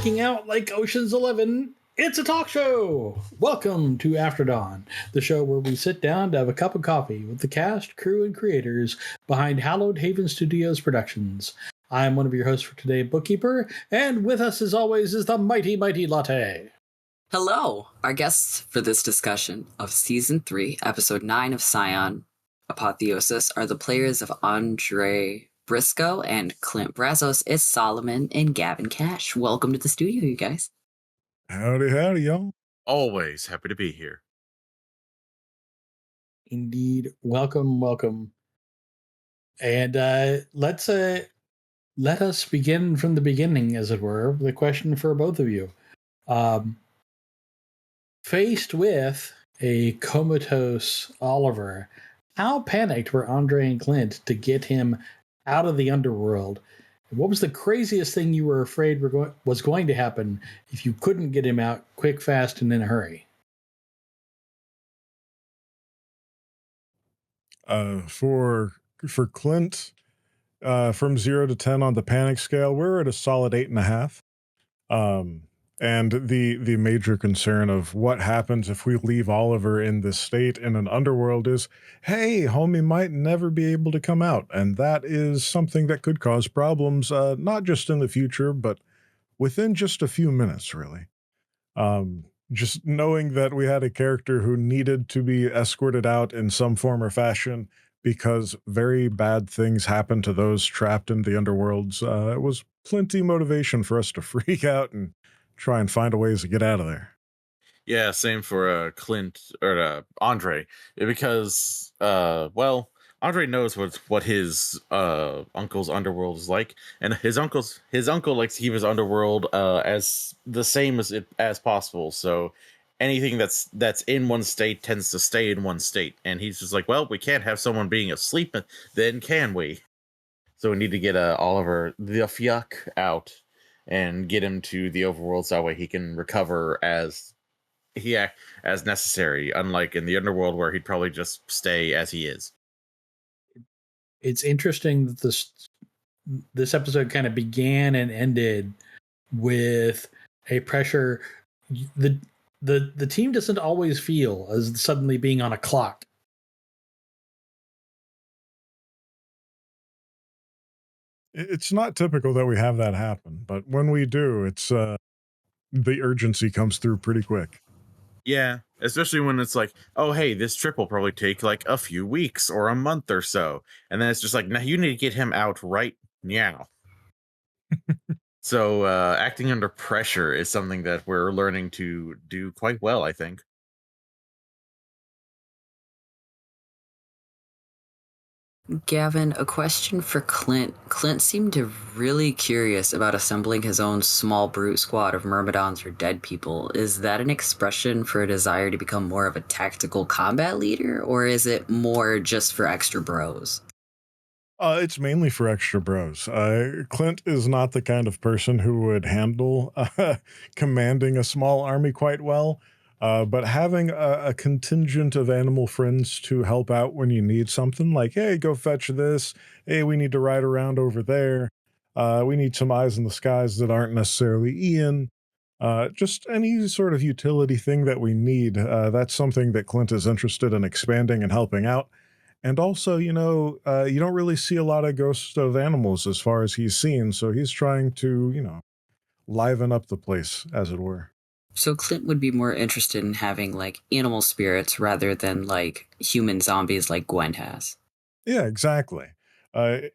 freaking out like Ocean's 11. It's a talk show. Welcome to After Dawn, the show where we sit down to have a cup of coffee with the cast, crew, and creators behind Hallowed Haven Studios Productions. I'm one of your hosts for today, Bookkeeper, and with us as always is the mighty Latte. Hello! Our guests for this discussion of Season 3, Episode 9 of Scion, Apotheosis, are the players of Andre Briscoe and Clint Brazos. It's Solomon and Gavin Cash. Welcome to the studio, you guys. Howdy, y'all. Always happy to be here. Indeed. Welcome. And let us begin from the beginning, as it were, with a question for both of you. Faced with a comatose Oliver, how panicked were Andre and Clint to get him out of the underworld? What was the craziest thing you were afraid was going to happen if you couldn't get him out quick, fast, and in a hurry? For Clint, from 0 to 10 on the panic scale, we're at a solid 8.5. And the major concern of what happens if we leave Oliver in this state in an underworld is, hey, homie might never be able to come out. And that is something that could cause problems, not just in the future, but within just a few minutes, really. Just knowing that we had a character who needed to be escorted out in some form or fashion because very bad things happen to those trapped in the underworlds, it was plenty motivation for us to freak out and try and find a ways to get out of there. Yeah, same for Clint or Andre, because Andre knows what his uncle's underworld is like, and his uncle likes to keep his underworld as the same as possible. So anything that's in one state tends to stay in one state, and he's just like, well, we can't have someone being asleep, then can we? So we need to get Oliver the Fyuck out and get him to the overworld so that way he can recover as necessary, unlike in the underworld where he'd probably just stay as he is. It's interesting that this episode kind of began and ended with a pressure the team doesn't always feel as suddenly being on a clock. It's not typical that we have that happen, but when we do, it's the urgency comes through pretty quick. Yeah, especially when it's like, oh, hey, this trip will probably take like a few weeks or a month or so. And then it's just like, now you need to get him out right now. So acting under pressure is something that we're learning to do quite well, I think. Gavin, a question for Clint. Clint seemed to really curious about assembling his own small brute squad of myrmidons or dead people. Is that an expression for a desire to become more of a tactical combat leader, or is it more just for extra bros? It's mainly for extra bros. Clint is not the kind of person who would handle commanding a small army quite well. But having a contingent of animal friends to help out when you need something, like, hey, go fetch this. Hey, we need to ride around over there. We need some eyes in the skies that aren't necessarily Ian. Just any sort of utility thing that we need. That's something that Clint is interested in expanding and helping out. And also, you don't really see a lot of ghosts of animals as far as he's seen. So he's trying to, liven up the place, as it were. So Clint would be more interested in having, like, animal spirits rather than, like, human zombies like Gwen has. Yeah, exactly.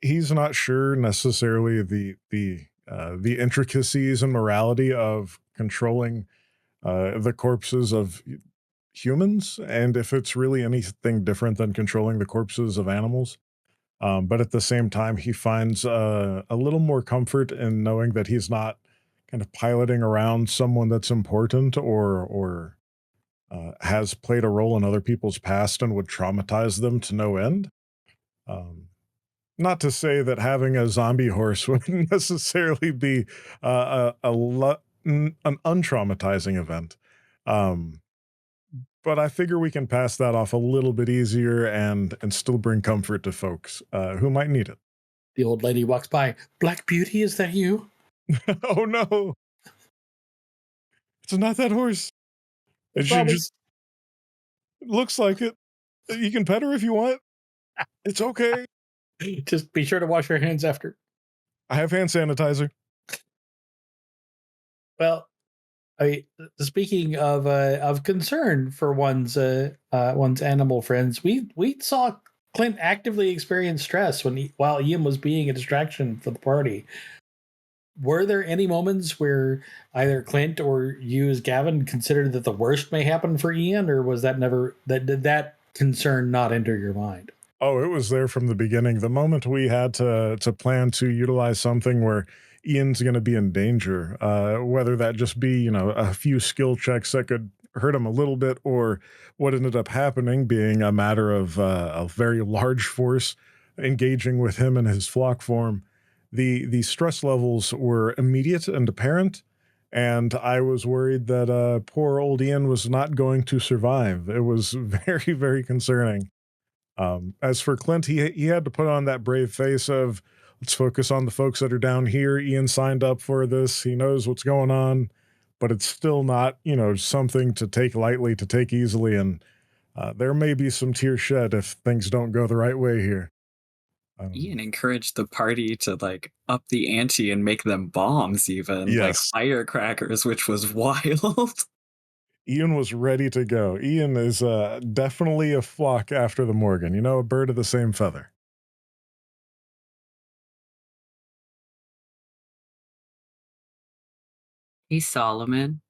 He's not sure necessarily the intricacies and morality of controlling the corpses of humans, and if it's really anything different than controlling the corpses of animals. But at the same time, he finds a little more comfort in knowing that he's not kind of piloting around someone that's important or has played a role in other people's past and would traumatize them to no end. Not to say that having a zombie horse wouldn't necessarily be an untraumatizing event. But I figure we can pass that off a little bit easier and still bring comfort to folks who might need it. The old lady walks by. Black Beauty, is that you? Oh, no. It's not that horse. And she Promise. just looks like it. You can pet her if you want. It's okay. Just be sure to wash your hands after. I have hand sanitizer. Well, speaking of concern for one's animal friends, we saw Clint actively experience stress while Ian was being a distraction for the party. Were there any moments where either Clint or you as Gavin considered that the worst may happen for Ian, or was that never did that concern not enter your mind? Oh, it was there from the beginning. The moment we had to plan to utilize something where Ian's going to be in danger, whether that just be, a few skill checks that could hurt him a little bit, or what ended up happening being a matter of a very large force engaging with him in his flock form, the stress levels were immediate and apparent. And I was worried that poor old Ian was not going to survive. It was very, very concerning. As for Clint, he had to put on that brave face of, let's focus on the folks that are down here. Ian signed up for this. He knows what's going on, but it's still not, something to take lightly, to take easily. And there may be some tears shed if things don't go the right way here. Ian encouraged the party to up the ante and make them bombs, even Yes. firecrackers, which was wild. Ian was ready to go. Ian is definitely a flock after the Morgan, a bird of the same feather. Hey, Solomon.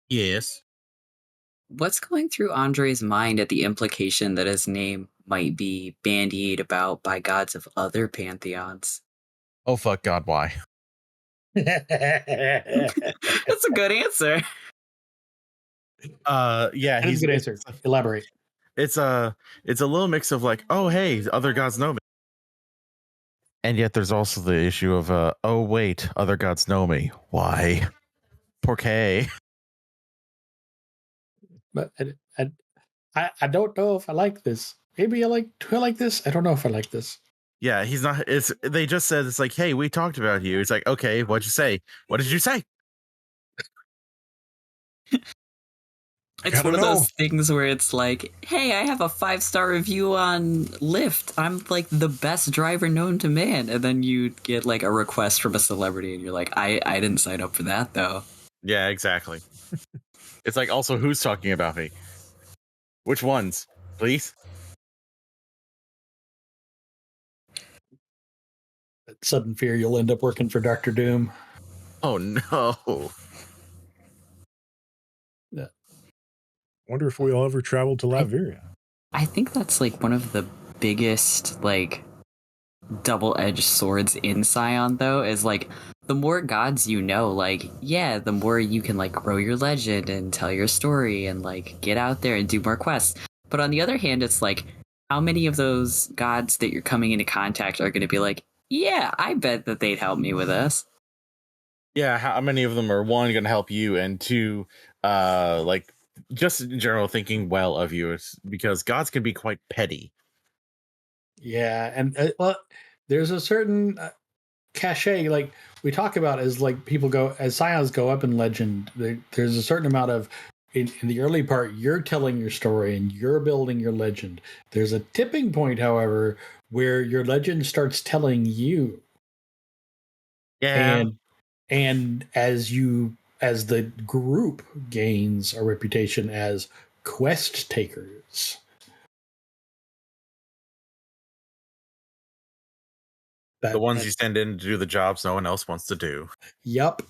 Yes. What's going through Andre's mind at the implication that his name might be bandied about by gods of other pantheons? Oh, fuck God, why? That's a good answer. Yeah, That is a good answer. Elaborate. It's a little mix of oh, hey, other gods know me. And yet there's also the issue of, oh, wait, other gods know me. Why? Porque. But I don't know if I like this. Maybe I like this. I don't know if I like this. Yeah, he's not. They just said it's hey, we talked about you. It's okay, what'd you say? What did you say? It's one of those things where it's hey, I have a 5-star review on Lyft. I'm the best driver known to man. And then you get a request from a celebrity and you're I didn't sign up for that though. Yeah, exactly. It's also, who's talking about me? Which ones? Please? That sudden fear you'll end up working for Dr. Doom. Oh no. Yeah. Wonder if we'll ever travel to Latveria. I think that's one of the biggest double-edged swords in Scion though, is the more gods you know, the more you can grow your legend and tell your story and get out there and do more quests. But on the other hand, it's how many of those gods that you're coming into contact are going to be yeah, I bet that they'd help me with this. Yeah, how many of them are, one, going to help you, and two, just in general thinking well of you? It's because gods can be quite petty. Yeah, and there's a certain cachet we talk about as people go, as scions go up in legend. There's a certain amount of in the early part you're telling your story and you're building your legend. There's a tipping point, however, where your legend starts telling you. Yeah. And as the group gains a reputation as quest takers, the ones you send in to do the jobs no one else wants to do. Yep.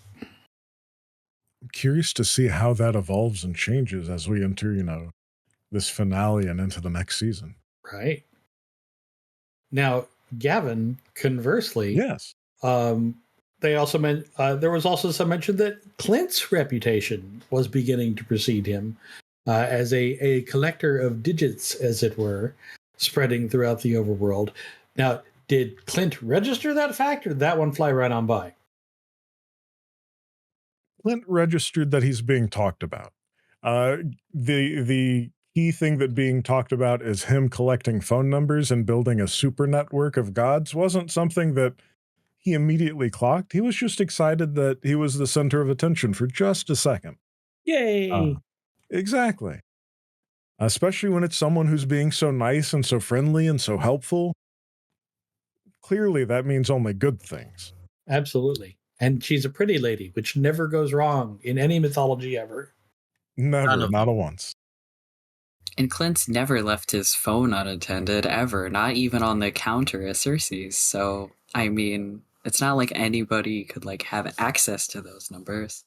I'm curious to see how that evolves and changes as we enter, this finale and into the next season. Right. Now, Gavin, conversely, yes, they also there was also some mention that Clint's reputation was beginning to precede him as a collector of digits, as it were, spreading throughout the overworld. Now, did Clint register that fact, or did that one fly right on by? Clint registered that he's being talked about. The key thing that being talked about is him collecting phone numbers and building a super network of gods wasn't something that he immediately clocked. He was just excited that he was the center of attention for just a second. Yay! Exactly. Especially when it's someone who's being so nice and so friendly and so helpful. Clearly, that means only good things. Absolutely. And she's a pretty lady, which never goes wrong in any mythology ever. Never, not a once. And Clint's never left his phone unattended, ever, not even on the counter at Cersei's. So, I mean, it's not like anybody could, like, have access to those numbers.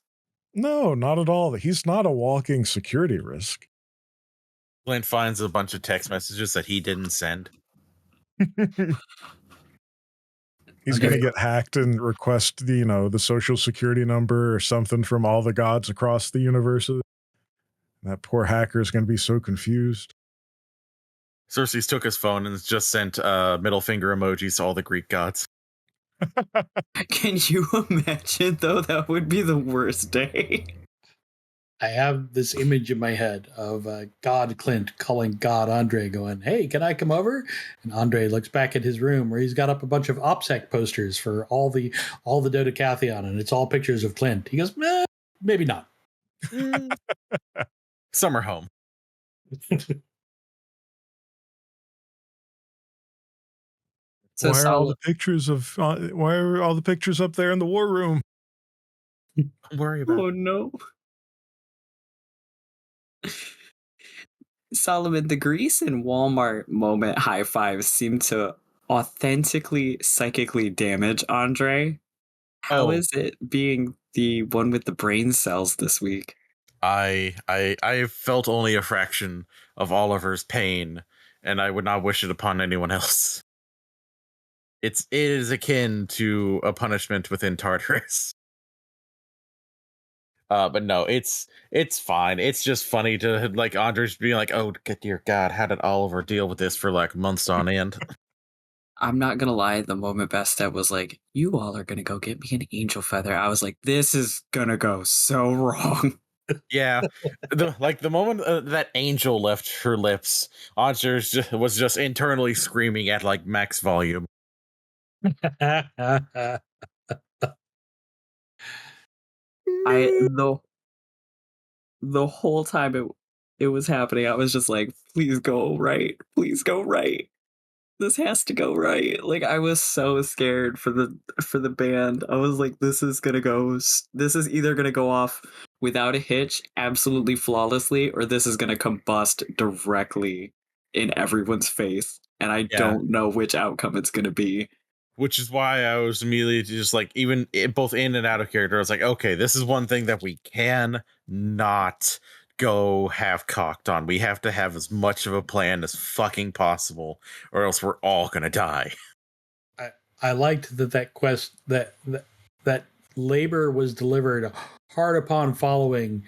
No, not at all. He's not a walking security risk. Clint finds a bunch of text messages that he didn't send. He's Okay. going to get hacked and request the social security number or something from all the gods across the universe. That poor hacker is going to be so confused. Cersei's took his phone and just sent middle finger emojis to all the Greek gods. Can you imagine, though? That would be the worst day. I have this image in my head of God Clint calling God Andre, going, "Hey, can I come over?" And Andre looks back at his room where he's got up a bunch of OPSEC posters for all the Dodecathlon, and it's all pictures of Clint. He goes, maybe not. Summer home. So Why are all the pictures up there in the war room? Don't worry about it. Oh no. Solomon, the Greece and Walmart moment high fives seem to authentically psychically damage Andre. How is it being the one with the brain cells this week? I felt only a fraction of Oliver's pain, and I would not wish it upon anyone else. It is akin to a punishment within Tartarus. But no, it's fine. It's just funny to like Andre's being like, "Oh, dear God, how did Oliver deal with this for like months on end?" I'm not gonna lie, the moment Bestep was like, "You all are gonna go get me an angel feather," I was like, "This is gonna go so wrong." Yeah, the moment that Angel left her lips, Andre was just internally screaming at like max volume. I the whole time it was happening, I was just like, "Please go right, please go right. This has to go right." Like, I was so scared for the band. I was like, this is either gonna go off without a hitch, absolutely flawlessly, or this is gonna combust directly in everyone's face, and I don't know which outcome it's gonna be. Which is why I was immediately just like, even both in and out of character, I was like, okay, this is one thing that we can not go half cocked on. We have to have as much of a plan as fucking possible, or else we're all gonna die. I liked that labor was delivered hard upon following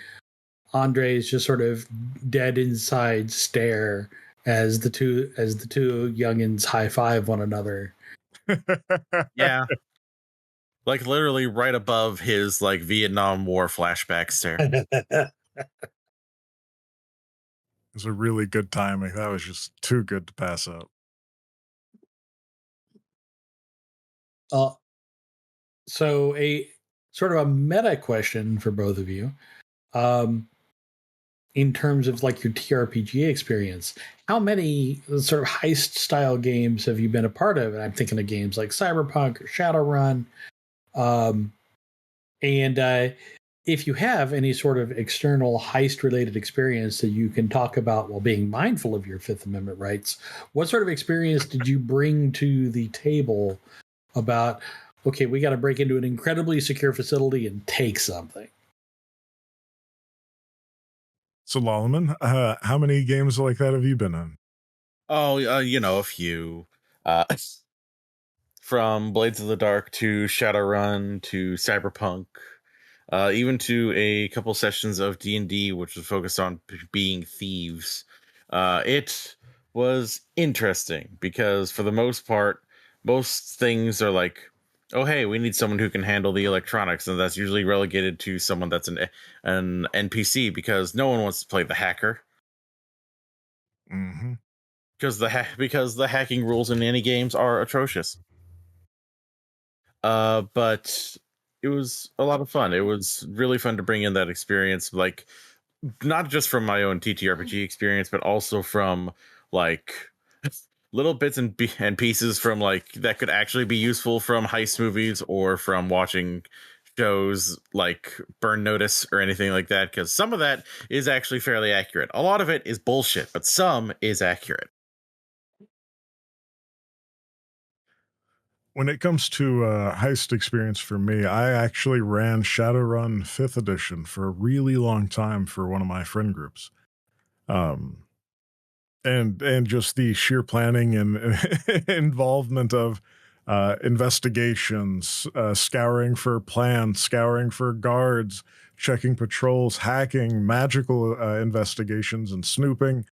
Andre's just sort of dead inside stare as the two youngins high five one another. Yeah. Like literally right above his like Vietnam War flashback stare. It was a really good timing. That was just too good to pass up. So a sort of a meta question for both of you. In terms of like your TRPG experience, how many sort of heist style games have you been a part of? And I'm thinking of games like Cyberpunk or Shadowrun. And if you have any sort of external heist related experience that you can talk about while being mindful of your Fifth Amendment rights, what sort of experience did you bring to the table about, okay, we got to break into an incredibly secure facility and take something? So, Solomon, how many games like that have you been in? Oh, a few. Uh, from Blades of the Dark to Shadowrun to Cyberpunk, even to a couple sessions of D&D, which was focused on being thieves. It was interesting because for the most part, most things are like, oh, hey, we need someone who can handle the electronics. And that's usually relegated to someone that's an NPC because no one wants to play the hacker. Mm-hmm. Because the hacking rules in any games are atrocious. But it was a lot of fun. It was really fun to bring in that experience, like not just from my own TTRPG experience, but also from like little bits and pieces from like that could actually be useful from heist movies or from watching shows like Burn Notice or anything like that, because some of that is actually fairly accurate. A lot of it is bullshit, but some is accurate. When it comes to heist experience for me, I actually ran Shadowrun 5th edition for a really long time for one of my friend groups. Um, and just the sheer planning and involvement of investigations, scouring for plans, scouring for guards, checking patrols, hacking, magical investigations, and snooping.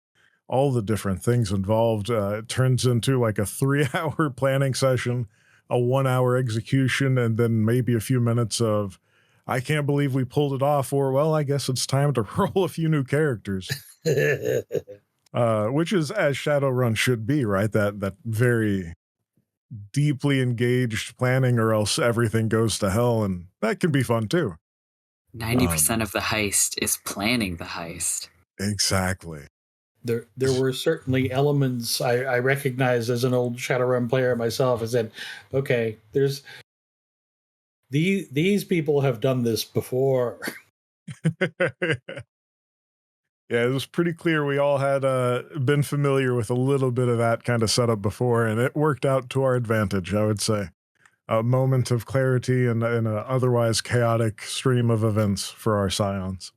All the different things involved. It turns into like a 3 hour planning session, a 1 hour execution, and then maybe a few minutes of, I can't believe we pulled it off, or, well, I guess it's time to roll a few new characters. Which is as Shadowrun should be, right? That very deeply engaged planning, or else everything goes to hell, and that can be fun too. 90% of the heist is planning the heist. Exactly. There were certainly elements I recognized as an old Shadowrun player myself. I said, okay, there's these people have done this before. Yeah, it was pretty clear we all had been familiar with a little bit of that kind of setup before, and it worked out to our advantage, I would say. A moment of clarity in an otherwise chaotic stream of events for our scions.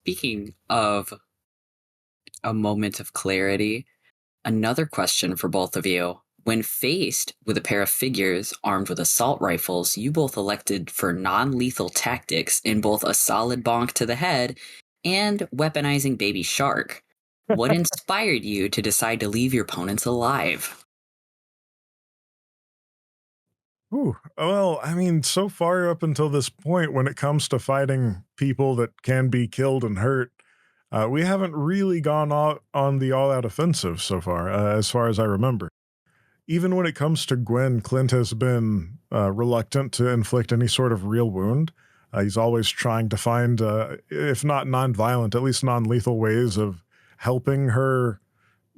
Speaking of a moment of clarity, another question for both of you. When faced with a pair of figures armed with assault rifles, you both elected for non-lethal tactics in both a solid bonk to the head and weaponizing Baby Shark. What inspired you to decide to leave your opponents alive? Ooh, well, I mean, so far up until this point, when it comes to fighting people that can be killed and hurt, we haven't really gone out on the all-out offensive so far as I remember. Even when it comes to Gwen, Clint has been reluctant to inflict any sort of real wound. He's always trying to find, if not non-violent, at least non-lethal ways of helping her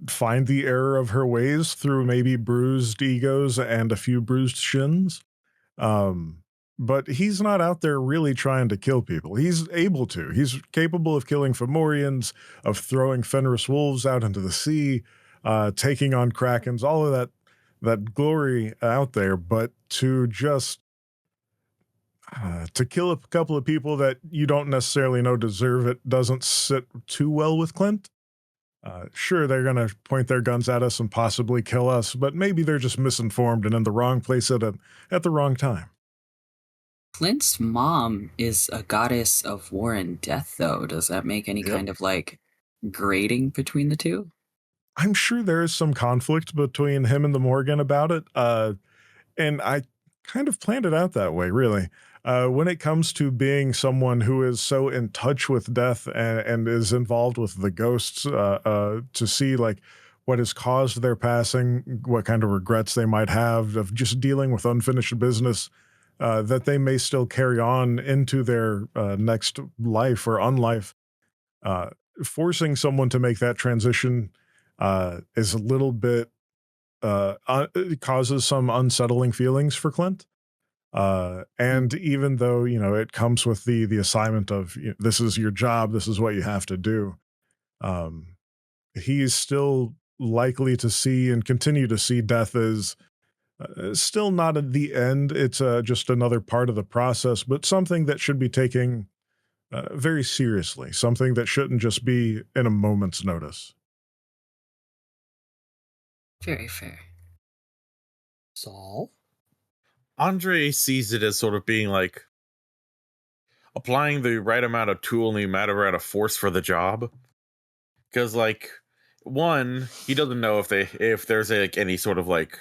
find the error of her ways through maybe bruised egos and a few bruised shins. Um, but he's not out there really trying to kill people. He's able to. He's capable of killing Fomorians, of throwing Fenris wolves out into the sea, taking on Krakens, all of that glory out there. But to just to kill a couple of people that you don't necessarily know deserve it doesn't sit too well with Clint. Sure, they're going to point their guns at us and possibly kill us, but maybe they're just misinformed and in the wrong place at the wrong time. Clint's mom is a goddess of war and death, though. Does that make any kind of like grading between the two? I'm sure there is some conflict between him and the Morgan about it. And I kind of planned it out that way, really. When it comes to being someone who is so in touch with death and is involved with the ghosts, to see like what has caused their passing, what kind of regrets they might have of just dealing with unfinished business, that they may still carry on into their next life or unlife. Uh, Forcing someone to make that transition is a little bit it causes some unsettling feelings for Clint. And even though, it comes with the assignment of, this is your job, this is what you have to do, um, he's still likely to see and continue to see death as still not at the end. It's just another part of the process, but something that should be taken very seriously, something that shouldn't just be in a moment's notice. Very fair. Saul? Andre sees it as sort of being like applying the right amount of tool and the amount of force for the job. Because like one, he doesn't know if there's like any sort of like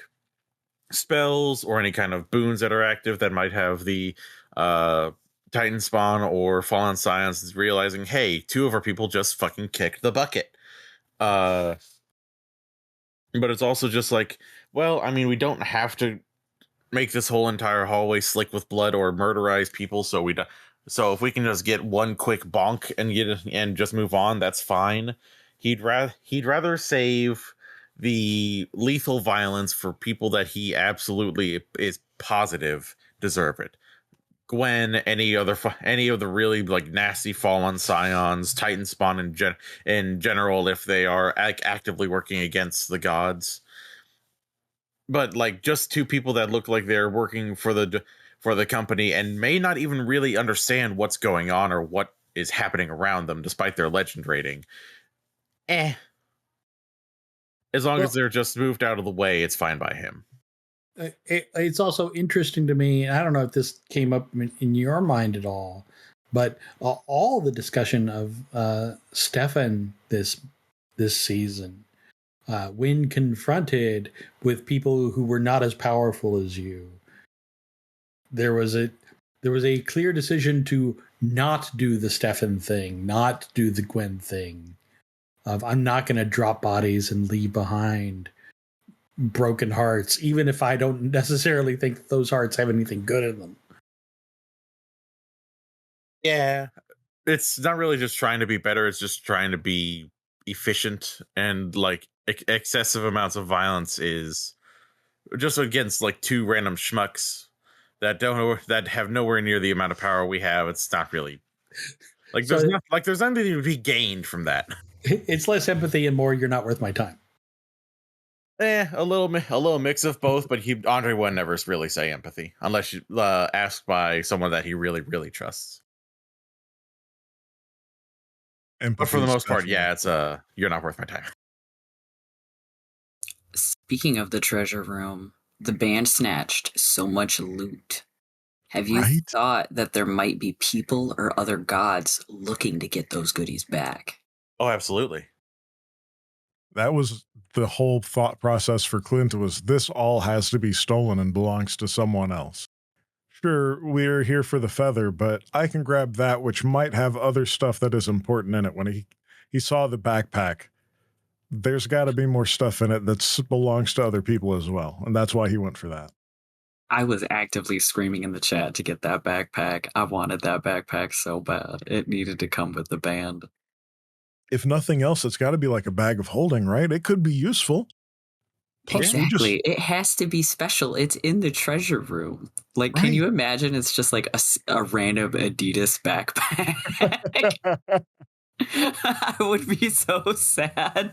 spells or any kind of boons that are active that might have the Titan spawn or Fallen Scions realizing, hey, two of our people just fucking kicked the bucket. But it's also just like, Well, I mean, we don't have to make this whole entire hallway slick with blood or murderize people, so we don't. So if we can just get one quick bonk and get it and just move on, that's fine. He'd rather save the lethal violence for people that he absolutely is positive deserve it. Gwen, any of the really like nasty fallen scions, Titan spawn in general, if they are actively working against the gods. But like just two people that look like they're working for the company and may not even really understand what's going on or what is happening around them, despite their legend rating. As long as they're just moved out of the way, it's fine by him. It's also interesting to me. I don't know if this came up in your mind at all, but all the discussion of Stefan this season, when confronted with people who were not as powerful as you, there was a clear decision to not do the Stefan thing, not do the Gwen thing. Of I'm not going to drop bodies and leave behind broken hearts, even if I don't necessarily think that those hearts have anything good in them. Yeah, it's not really just trying to be better, it's just trying to be efficient, and like excessive amounts of violence is just against like two random schmucks that have nowhere near the amount of power we have. It's not really like So there's nothing to be gained from that. it's less empathy and more you're not worth my time. A little mix of both, but Andre would never really say empathy unless you asked by someone that he really really trusts. Empathy, But for the most part, definitely. yeah, it's you're not worth my time. Speaking of the treasure room, the band snatched so much loot. Have you Right? thought that there might be people or other gods looking to get those goodies back? Oh, absolutely. That was the whole thought process for Clint, was this all has to be stolen and belongs to someone else. Sure, we're here for the feather, but I can grab that which might have other stuff that is important in it. When he saw the backpack, there's got to be more stuff in it that belongs to other people as well, and that's why he went for that. I was actively screaming in the chat to get that backpack. I wanted that backpack so bad. It needed to come with the band. If nothing else, it's got to be like a bag of holding, right? It could be useful. Plus, Exactly. It has to be special. It's in the treasure room. Like, Right. Can you imagine it's just like a random Adidas backpack? I would be so sad.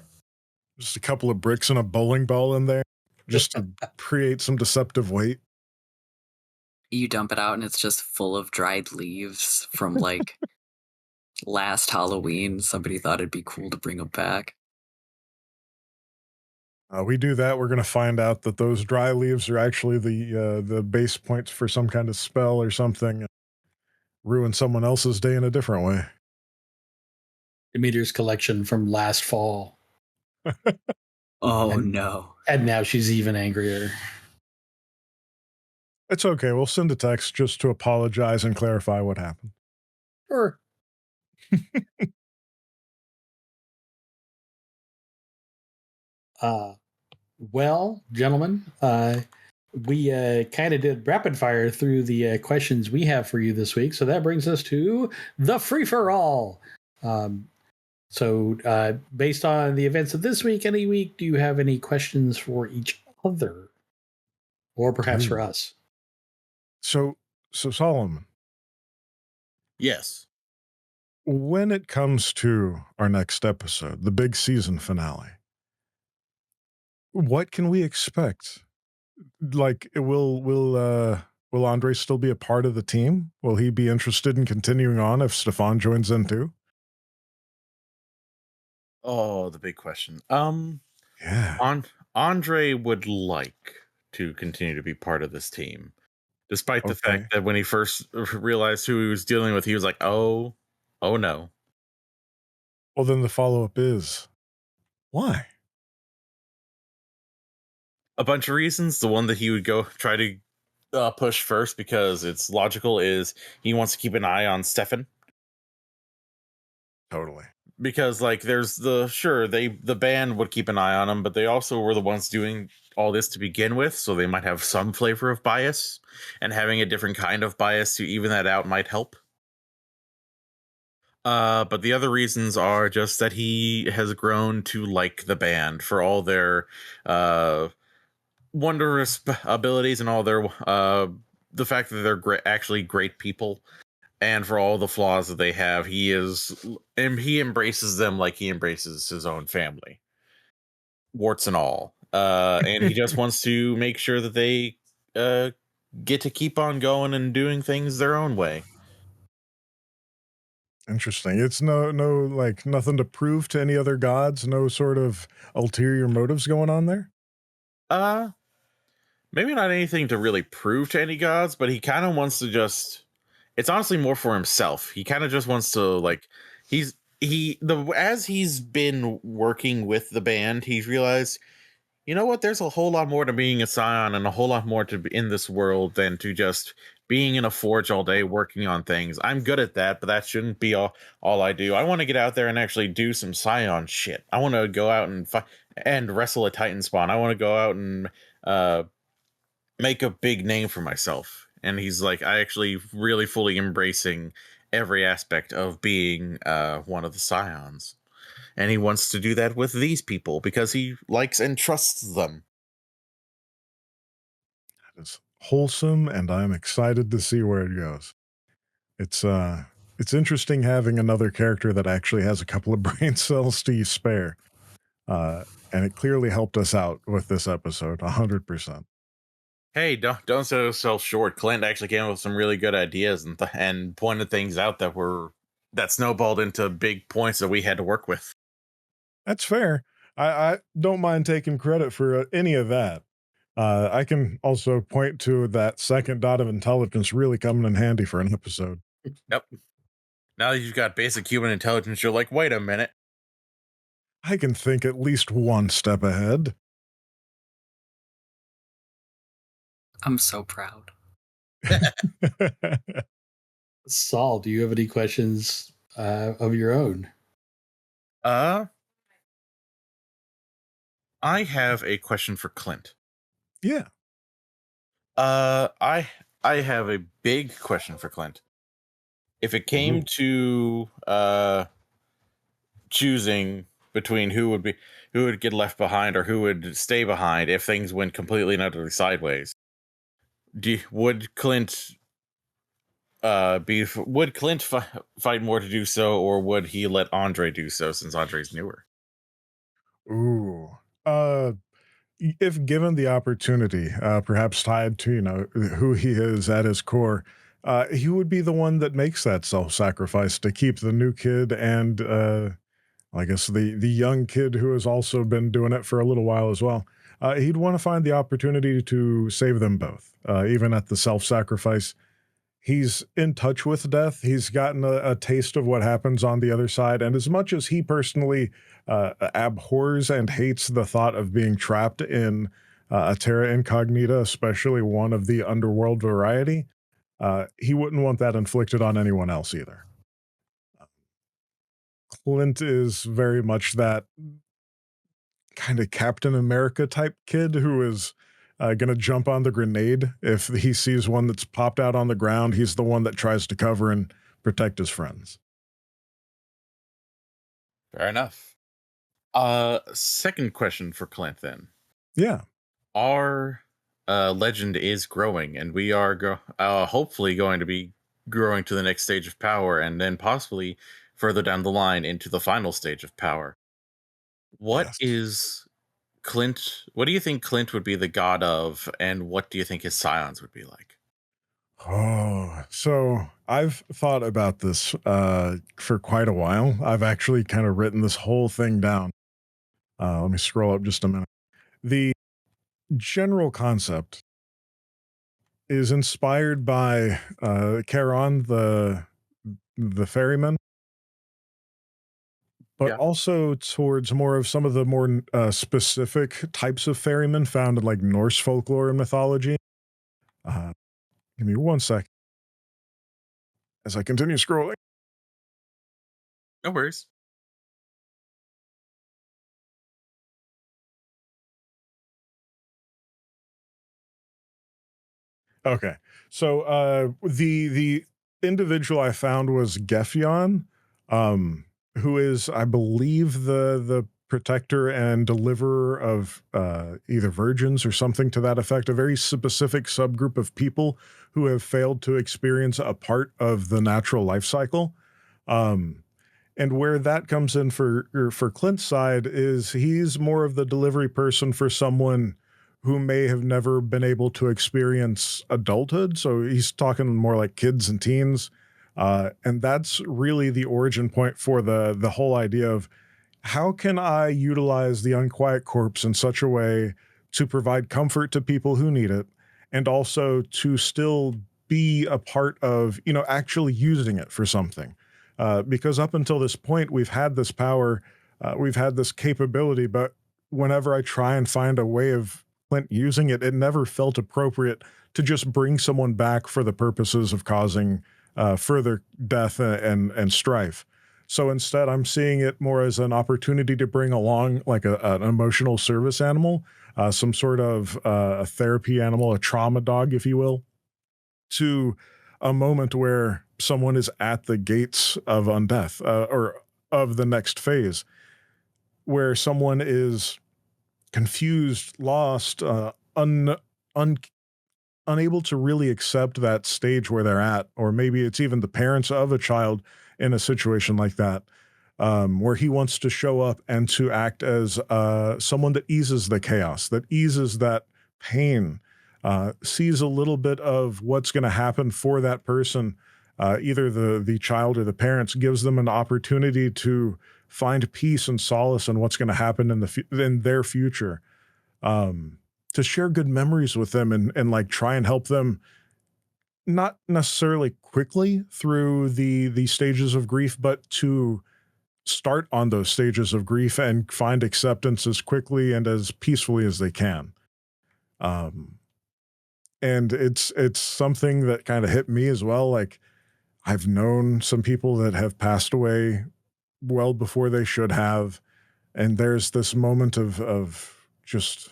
Just a couple of bricks and a bowling ball in there just to create some deceptive weight. You dump it out and it's just full of dried leaves from like last Halloween. Somebody thought it'd be cool to bring them back. We do that, we're going to find out that those dry leaves are actually the base points for some kind of spell or something. Ruin someone else's day in a different way. Demeter's collection from last fall. Oh, no. And now she's even angrier. It's okay. We'll send a text just to apologize and clarify what happened. Sure. Well, gentlemen, we kind of did rapid fire through the questions we have for you this week. So that brings us to the free for all. So based on the events of this week, any week, do you have any questions for each other? Or perhaps for us? So Solomon. Yes. When it comes to our next episode, the big season finale, what can we expect? Like, will Andre still be a part of the team? Will he be interested in continuing on if Stefan joins in too? Oh, the big question. Yeah. Andre would like to continue to be part of this team, despite the fact that when he first realized who he was dealing with, he was like, "Oh no." Well, then the follow-up is, why? A bunch of reasons. The one that he would go try to push first, because it's logical, is he wants to keep an eye on Stefan. Totally. because like there's the band would keep an eye on them, but they also were the ones doing all this to begin with, so they might have some flavor of bias, and having a different kind of bias to even that out might help. But the other reasons are just that he has grown to like the band for all their uh wondrous abilities and all their the fact that they're actually great people, and for all the flaws that they have, he embraces them like he embraces his own family, warts and all. And he just wants to make sure that they uh get to keep on going and doing things their own way. Interesting. It's no like nothing to prove to any other gods, no sort of ulterior motives going on there. Uh Maybe not anything to really prove to any gods, but he kind of wants to just, it's honestly more for himself. He kind of just wants to like as he's been working with the band, he's realized, you know what, there's a whole lot more to being a scion and a whole lot more to be in this world than to just being in a forge all day working on things. I'm good at that, but that shouldn't be all I do. I want to get out there and actually do some scion shit. I want to go out and and wrestle a titan spawn. I want to go out and uh make a big name for myself. And he's like, I actually really fully embracing every aspect of being one of the scions. And he wants to do that with these people because he likes and trusts them. It's wholesome, and I'm excited to see where it goes. It's interesting having another character that actually has a couple of brain cells to spare. Uh, and it clearly helped us out with this episode, 100%. Hey, don't sell yourself short. Clint actually came up with some really good ideas and pointed things out that snowballed into big points that we had to work with. That's fair. I don't mind taking credit for any of that. I can also point to that second dot of intelligence really coming in handy for an episode. Yep. Now that you've got basic human intelligence, you're like, wait a minute. I can think at least one step ahead. I'm so proud. Saul, do you have any questions of your own? I have a question for Clint. Yeah. I have a big question for Clint. If it came to choosing between who would get left behind or who would stay behind if things went completely and utterly sideways, would Clint fight more to do so, or would he let Andre do so since Andre's newer? Ooh. Uh, if given the opportunity, perhaps tied to, who he is at his core, he would be the one that makes that self-sacrifice to keep the new kid and, I guess the young kid who has also been doing it for a little while as well. He'd want to find the opportunity to save them both, even at the self-sacrifice. He's in touch with death. He's gotten a taste of what happens on the other side. And as much as he personally abhors and hates the thought of being trapped in a terra incognita, especially one of the underworld variety, he wouldn't want that inflicted on anyone else either. Clint is very much that kind of Captain America type kid who is going to jump on the grenade if he sees one that's popped out on the ground. He's the one that tries to cover and protect his friends. Fair enough. Second question for Clint then. Yeah. Our legend is growing, and we are hopefully going to be growing to the next stage of power, and then possibly further down the line into the final stage of power. What Yes. is Clint? What do you think Clint would be the god of, and what do you think his scions would be like? Oh, so I've thought about this for quite a while. I've actually kind of written this whole thing down. Let me scroll up just a minute. The general concept is inspired by Charon, the ferryman, but Yeah. also towards more of some of the more specific types of ferrymen found in like Norse folklore and mythology. Uh, Give me one sec as I continue scrolling. No worries. Okay. So the individual I found was Geffion, who is, I believe, the protector and deliverer of either virgins or something to that effect, a very specific subgroup of people who have failed to experience a part of the natural life cycle. Um, and where that comes in for Clint's side is he's more of the delivery person for someone who may have never been able to experience adulthood. So he's talking more like kids and teens. And that's really the origin point for the whole idea of how can I utilize the unquiet corpse in such a way to provide comfort to people who need it, and also to still be a part of, actually using it for something. Because up until this point, we've had this power, we've had this capability, but whenever I try and find a way of Clint using it, it never felt appropriate to just bring someone back for the purposes of causing further death and strife. So instead, I'm seeing it more as an opportunity to bring along like an emotional service animal, some sort of a therapy animal, a trauma dog, if you will, to a moment where someone is at the gates of undeath or of the next phase, where someone is confused, lost, un, unable to really accept that stage where they're at, or maybe it's even the parents of a child in a situation like that, where he wants to show up and to act as someone that eases the chaos, that eases that pain, sees a little bit of what's going to happen for that person, either the child or the parents, gives them an opportunity to find peace and solace in what's going to happen in their future, to share good memories with them and like try and help them not necessarily quickly through the stages of grief, but to start on those stages of grief and find acceptance as quickly and as peacefully as they can. Um, and it's something that kind of hit me as well. Like I've known some people that have passed away well before they should have, and there's this moment of just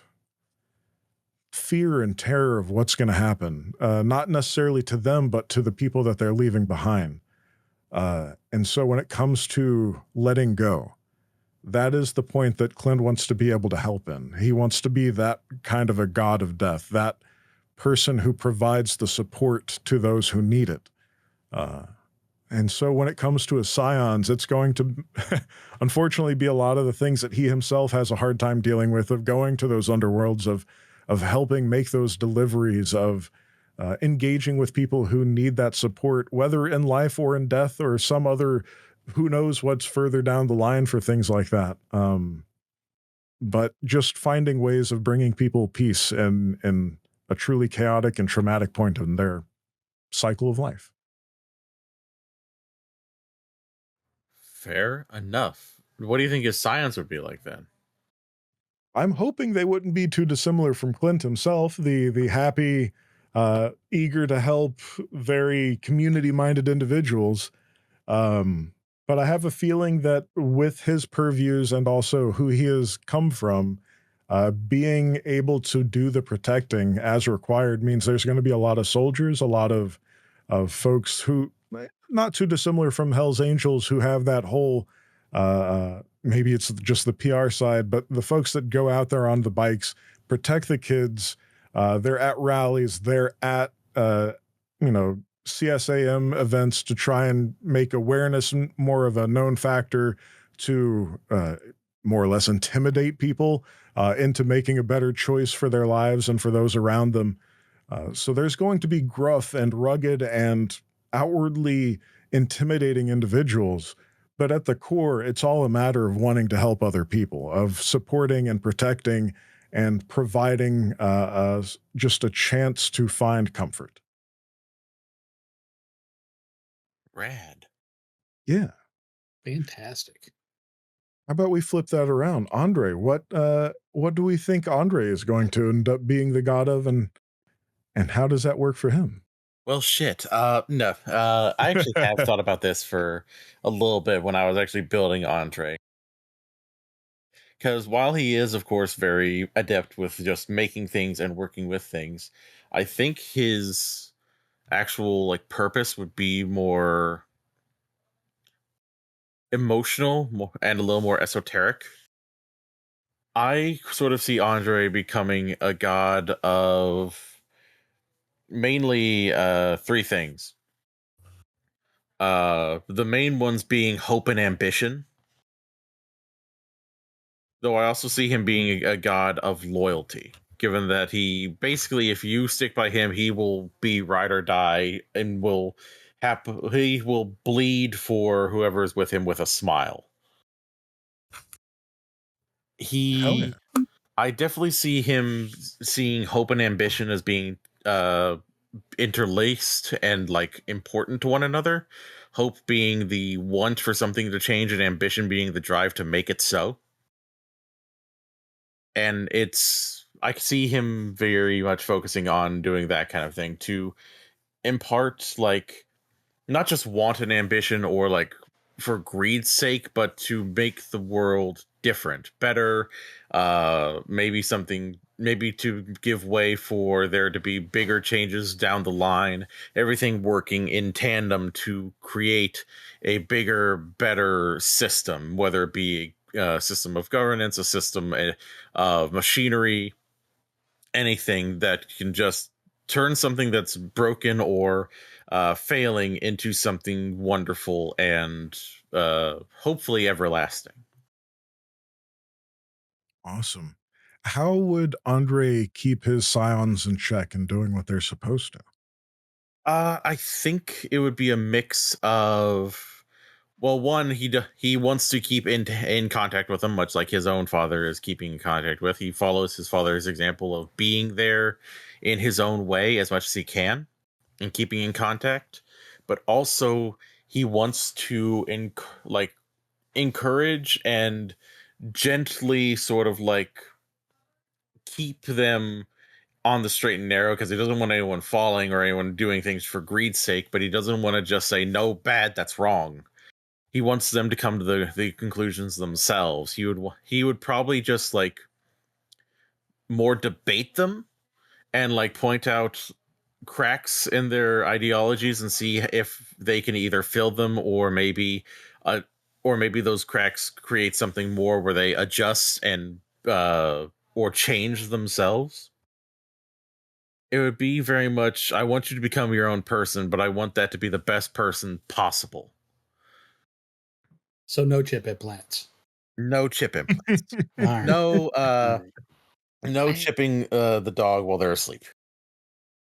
fear and terror of what's going to happen, not necessarily to them, but to the people that they're leaving behind. And so when it comes to letting go, that is the point that Clint wants to be able to help in. He wants to be that kind of a god of death, that person who provides the support to those who need it. Uh, and so when it comes to his scions, it's going to unfortunately be a lot of the things that he himself has a hard time dealing with, of going to those underworlds, of helping make those deliveries, of engaging with people who need that support, whether in life or in death or some other, who knows what's further down the line for things like that. But just finding ways of bringing people peace in a truly chaotic and traumatic point in their cycle of life. Fair enough. What do you think his science would be like then? I'm hoping they wouldn't be too dissimilar from Clint himself, the happy, eager to help, very community-minded individuals. But I have a feeling that with his purviews and also who he has come from, being able to do the protecting as required means there's going to be a lot of soldiers, a lot of folks who not too dissimilar from Hell's Angels, who have that whole maybe it's just the PR side, but the folks that go out there on the bikes, protect the kids. They're at rallies, they're at CSAM events to try and make awareness more of a known factor, to more or less intimidate people into making a better choice for their lives and for those around them. So there's going to be gruff and rugged and outwardly intimidating individuals, but at the core, it's all a matter of wanting to help other people, of supporting and protecting and providing just a chance to find comfort. Rad. Yeah. Fantastic. How about we flip that around? Andre, what do we think Andre is going to end up being the god of, and how does that work for him? Well, shit. No. I actually have thought about this for a little bit when I was actually building Andre. Because while he is, of course, very adept with just making things and working with things, I think his actual like purpose would be more emotional and a little more esoteric. I sort of see Andre becoming a god of mainly three things. The main ones being hope and ambition. Though I also see him being a god of loyalty, given that he basically, if you stick by him, he will be ride or die and he will bleed for whoever is with him with a smile. Hell yeah. I definitely see him seeing hope and ambition as being interlaced and like important to one another. Hope being the want for something to change, and ambition being the drive to make it so. And I see him very much focusing on doing that kind of thing to impart like not just want and ambition or like for greed's sake, but to make the world different, better, maybe to give way for there to be bigger changes down the line, everything working in tandem to create a bigger, better system, whether it be a system of governance, a system of machinery, anything that can just turn something that's broken or failing into something wonderful and hopefully everlasting. Awesome. How would Andre keep his scions in check and doing what they're supposed to? I think it would be a mix of, well, one, he wants to keep in contact with them, much like his own father is keeping in contact with. He follows his father's example of being there in his own way as much as he can and keeping in contact, but also he wants to encourage and gently sort of like keep them on the straight and narrow, because he doesn't want anyone falling or anyone doing things for greed's sake, but he doesn't want to just say no, bad, that's wrong. He wants them to come to the conclusions themselves. He would probably just like more debate them and like point out cracks in their ideologies and see if they can either fill them, uh or maybe those cracks create something more where they adjust and or change themselves. It would be very much, I want you to become your own person, but I want that to be the best person possible. So no chip implants. No chip implants. All right. No All right. no I chipping the dog while they're asleep.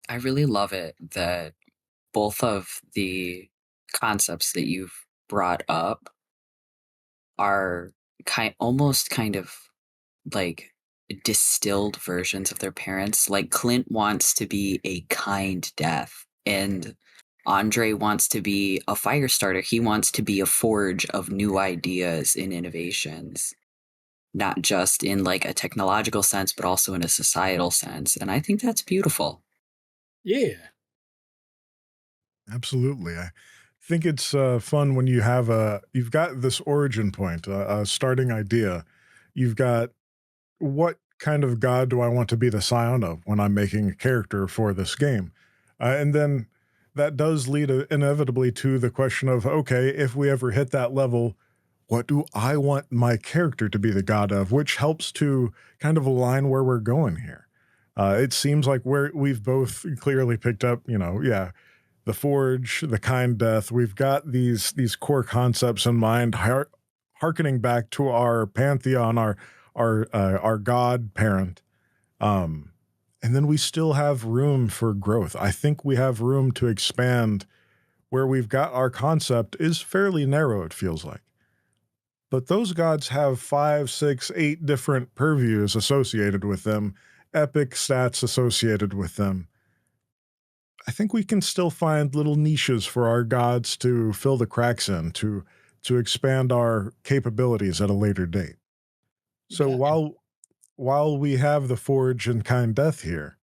I really love it that both of the concepts that you've brought up are almost kind of like distilled versions of their parents. Like Clint wants to be a kind death, and Andre wants to be a fire starter. He wants to be a forge of new ideas and innovations, not just in like a technological sense, but also in a societal sense. And I think that's beautiful. Yeah. Absolutely. I think it's fun when you've got this origin point, a starting idea. You've got what kind of god do I want to be the scion of when I'm making a character for this game? And then that does lead inevitably to the question of, okay, if we ever hit that level, what do I want my character to be the god of? Which helps to kind of align where we're going here. It seems like we've both clearly picked up, yeah, the forge, the kind death. We've got these core concepts in mind, harkening back to our pantheon, our god parent. Um, and then we still have room for growth. I think we have room to expand where we've got our concept is fairly narrow, it feels like. But those gods have 5, 6, 8 different purviews associated with them, epic stats associated with them. I think we can still find little niches for our gods to fill the cracks in, to expand our capabilities at a later date. So Yeah. while we have the forge and kind death here,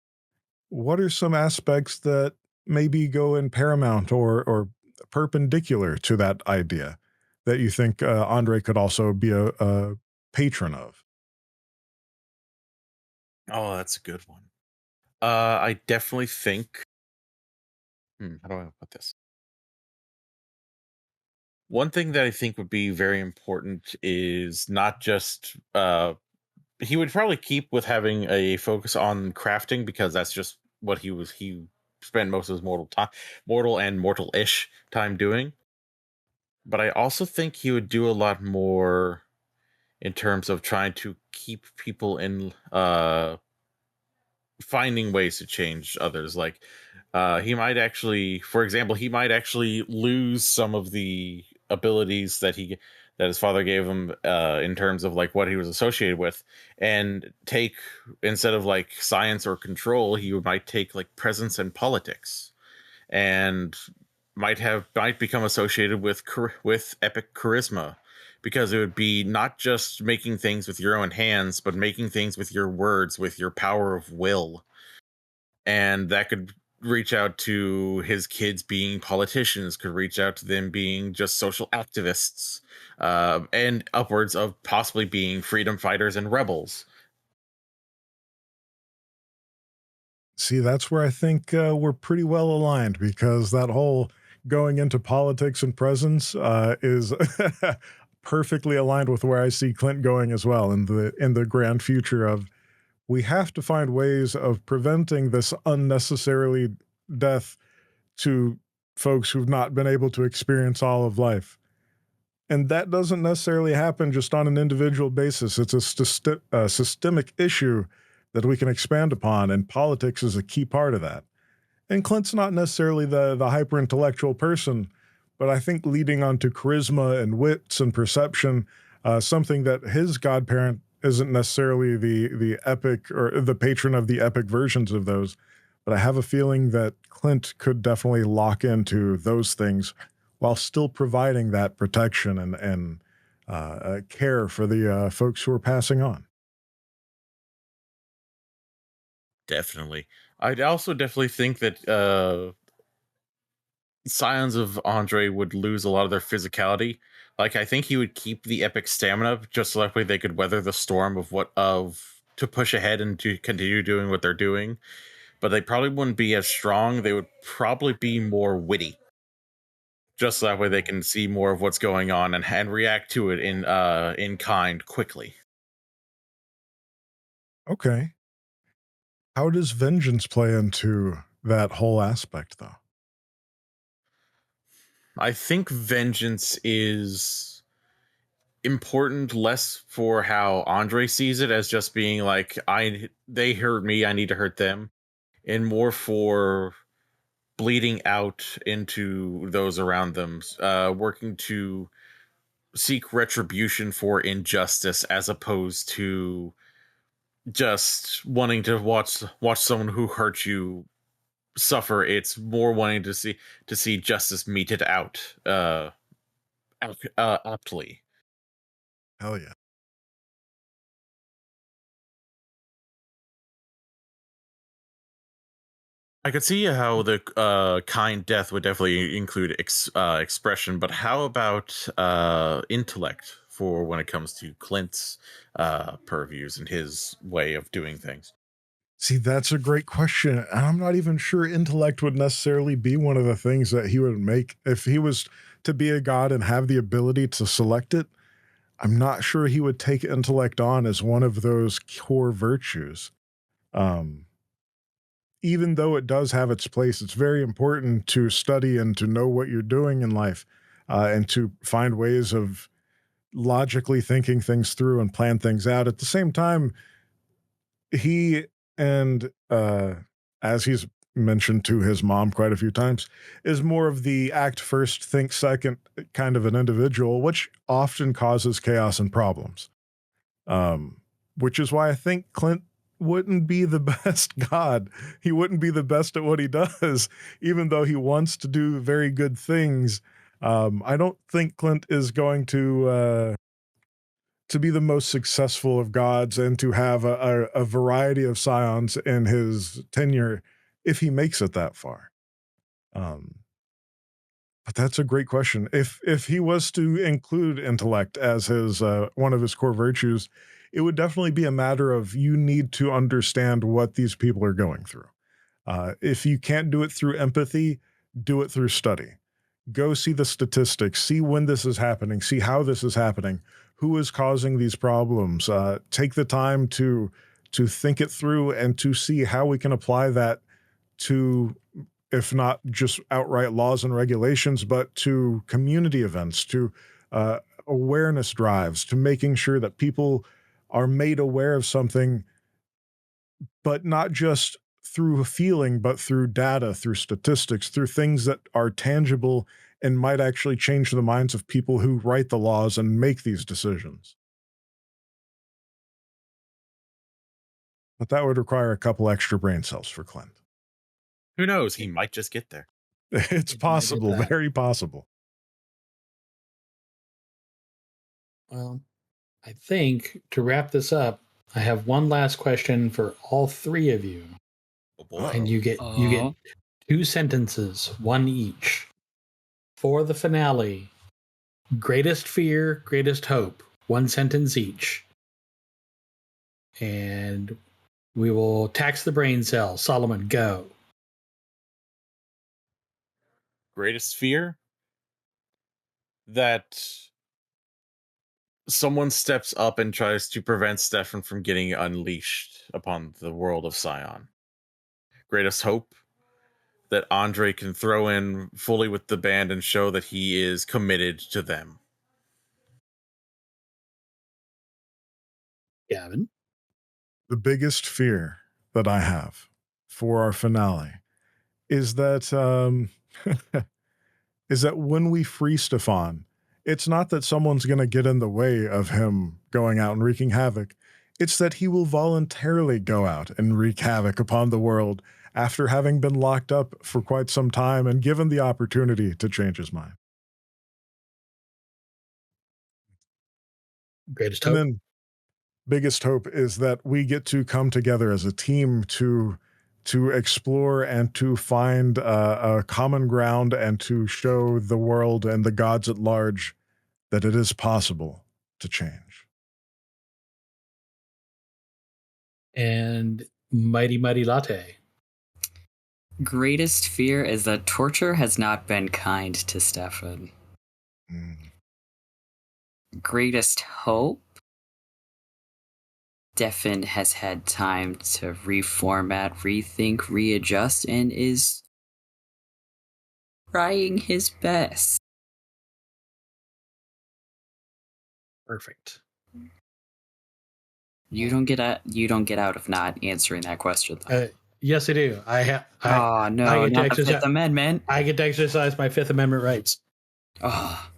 what are some aspects that maybe go in paramount or perpendicular to that idea that you think Andre could also be a patron of? Oh, that's a good one. I definitely think. How do I put this? One thing that I think would be very important is not just he would probably keep with having a focus on crafting because that's just what he spent most of his mortal and mortal-ish time doing. But I also think he would do a lot more in terms of trying to keep people in finding ways to change others. Like he might actually, for example, he might actually lose some of the abilities that his father gave him in terms of like what he was associated with, and take, instead of like science or control, he might take like presence and politics, and might become associated with epic charisma, because it would be not just making things with your own hands, but making things with your words, with your power of will. And that could reach out to his kids being politicians, could reach out to them being just social activists, and upwards of possibly being freedom fighters and rebels. See, that's where I think we're pretty well aligned, because that whole going into politics and presence is perfectly aligned with where I see Clint going as well, in the grand future of, we have to find ways of preventing this unnecessarily death to folks who've not been able to experience all of life. And that doesn't necessarily happen just on an individual basis. It's a systemic issue that we can expand upon, and politics is a key part of that. And Clint's not necessarily the hyper intellectual person, but I think leading onto charisma and wits and perception, something that his godparent isn't necessarily the epic or the patron of the epic versions of those. But I have a feeling that Clint could definitely lock into those things while still providing that protection and care for the folks who are passing on. Definitely. I'd also definitely think that Scions of Andre would lose a lot of their physicality. Like, I think he would keep the epic stamina just so that way they could weather the storm of to push ahead and to continue doing what they're doing. But they probably wouldn't be as strong. They would probably be more witty, just so that way they can see more of what's going on and react to it in kind quickly. Okay. How does vengeance play into that whole aspect, though? I think vengeance is important less for how Andre sees it as just being like, I they hurt me, I need to hurt them, and more for bleeding out into those around them, working to seek retribution for injustice as opposed to just wanting to watch someone who hurt you suffer. It's more wanting to see justice meted out aptly. Hell yeah. I could see how the kind death would definitely include expression, but how about intellect for when it comes to Clint's purviews and his way of doing things? See, that's a great question. And I'm not even sure intellect would necessarily be one of the things that he would make if he was to be a god and have the ability to select it. I'm not sure he would take intellect on as one of those core virtues. Um, Even though it does have its place, it's very important to study and to know what you're doing in life, and to find ways of logically thinking things through and plan things out. At the same time, he and as he's mentioned to his mom quite a few times, is more of the act first, think second kind of an individual, which often causes chaos and problems. Um, which is why I think Clint wouldn't be the best god. He wouldn't be the best at what he does, even though he wants to do very good things. I don't think Clint is going to be the most successful of gods and to have a variety of scions in his tenure if he makes it that far. Um, but that's a great question. If he was to include intellect as his one of his core virtues, it would definitely be a matter of you need to understand what these people are going through. If you can't do it through empathy, do it through study. Go see the statistics, see when this is happening, see how this is happening, who is causing these problems. Take the time to think it through and to see how we can apply that to, if not just outright laws and regulations, but to community events, to awareness drives, to making sure that people are made aware of something, but not just through a feeling, but through data, through statistics, through things that are tangible and might actually change the minds of people who write the laws and make these decisions. But that would require a couple extra brain cells for Clint. Who knows? He might just get there. It's possible, very possible. Well, I think to wrap this up, I have one last question for all three of you. Oh boy. And you get 2 sentences, one each. For the finale, greatest fear, greatest hope, 1 sentence each. And we will tax the brain cells. Solomon, go. Greatest fear? That someone steps up and tries to prevent Stefan from getting unleashed upon the world of Scion. Greatest hope? That Andre can throw in fully with the band and show that he is committed to them. Gavin? The biggest fear that I have for our finale is that is that when we free Stefan, it's not that someone's going to get in the way of him going out and wreaking havoc. It's that he will voluntarily go out and wreak havoc upon the world after having been locked up for quite some time and given the opportunity to change his mind. Greatest And hope? then biggest hope is that we get to come together as a team to explore and to find a common ground and to show the world and the gods at large that it is possible to change. And Mighty Latte. Greatest fear is that torture has not been kind to Stefan. Greatest hope? Stefan has had time to reformat, rethink, readjust, and is trying his best. Perfect. You don't get out of not answering that question, though. Yes, I do. Oh no, not the Fifth Amendment. I get to exercise my Fifth Amendment rights. Oh.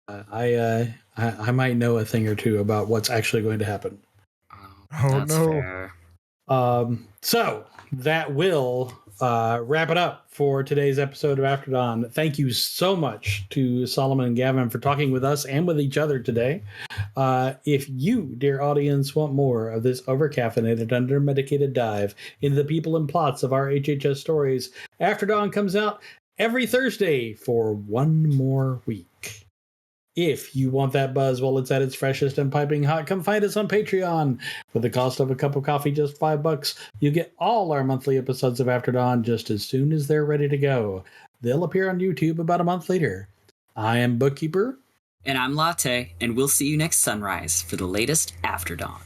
I might know a thing or two about what's actually going to happen. Oh no. Fair. So that will wrap it up for today's episode of After Dawn. Thank you so much to Solomon and Gavin for talking with us and with each other today. If you, dear audience, want more of this over-caffeinated, under-medicated dive into the people and plots of our HHS stories, After Dawn comes out every Thursday for 1 more week. If you want that buzz while it's at its freshest and piping hot, come find us on Patreon. For the cost of a cup of coffee, just $5, you get all our monthly episodes of After Dawn just as soon as they're ready to go. They'll appear on YouTube about a month later. I am Bookkeeper. And I'm Latte, and we'll see you next sunrise for the latest After Dawn.